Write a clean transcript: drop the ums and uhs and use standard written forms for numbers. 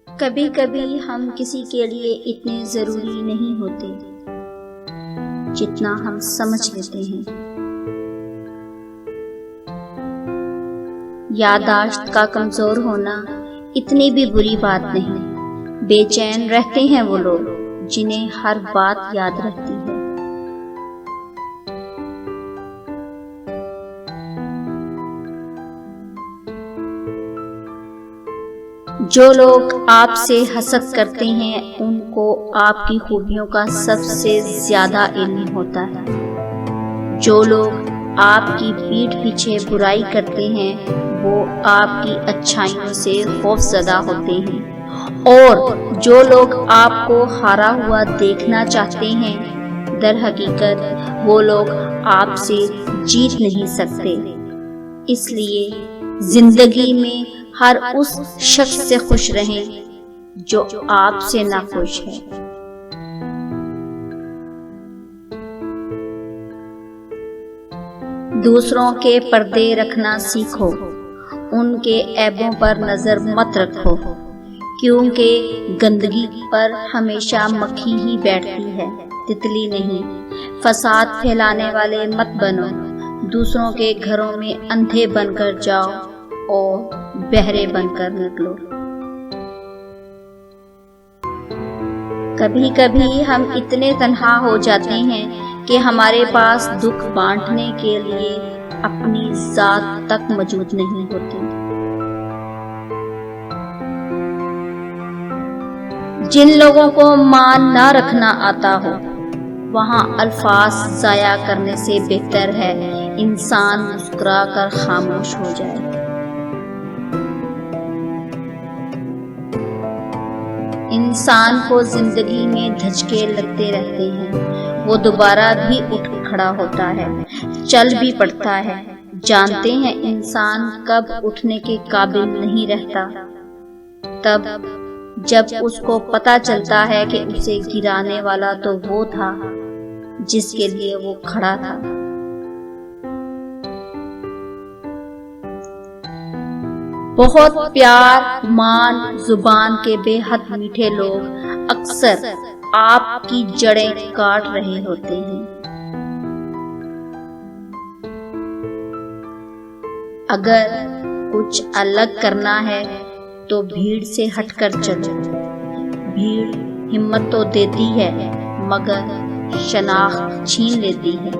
کبھی کبھی ہم کسی کے لیے اتنے ضروری نہیں ہوتے جتنا ہم سمجھ لیتے ہیں۔ یادداشت کا کمزور ہونا اتنی بھی بری بات نہیں۔ بے چین رہتے ہیں وہ لوگ جنہیں ہر بات یاد رہتی ہے۔ جو لوگ آپ سے حسد کرتے ہیں ان کو آپ کی خوبیوں کا سب سے زیادہ علم ہوتا ہے۔ جو لوگ آپ کی پیٹھ پیچھے برائی کرتے ہیں وہ آپ کی اچھائیوں سے خوفزدہ ہوتے ہیں، اور جو لوگ آپ کو ہارا ہوا دیکھنا چاہتے ہیں در حقیقت وہ لوگ آپ سے جیت نہیں سکتے۔ اس لیے زندگی میں ہر اس شخص سے خوش رہیں جو آپ سے ناخوش ہے۔ دوسروں کے پردے رکھنا سیکھو، ان کے عیبوں پر نظر مت رکھو، کیونکہ گندگی پر ہمیشہ مکھی ہی بیٹھتی ہے، تتلی نہیں۔ فساد پھیلانے والے مت بنو، دوسروں کے گھروں میں اندھے بن کر جاؤ اور بہرے بن کر نکلو۔ کبھی کبھی ہم اتنے تنہا ہو جاتے ہیں کہ ہمارے پاس دکھ بانٹنے کے لیے اپنی ذات تک موجود نہیں ہوتی۔ جن لوگوں کو مان نہ رکھنا آتا ہو وہاں الفاظ ضائع کرنے سے بہتر ہے انسان مسکرا کر خاموش ہو جائے۔ انسان کو زندگی میں دھچکے لگتے رہتے ہیں، وہ دوبارہ بھی اٹھ کھڑا ہوتا ہے، چل بھی پڑتا ہے۔ جانتے ہیں انسان کب اٹھنے کے قابل نہیں رہتا؟ تب جب اس کو پتہ چلتا ہے کہ اسے گرانے والا تو وہ تھا جس کے لیے وہ کھڑا تھا۔ بہت پیار مان زبان کے بے حد میٹھے لوگ اکثر آپ کی جڑیں کاٹ رہے ہوتے ہیں۔ اگر کچھ الگ کرنا ہے تو بھیڑ سے ہٹ کر چلو۔ بھیڑ ہمت تو دیتی ہے مگر شناخت چھین لیتی ہے۔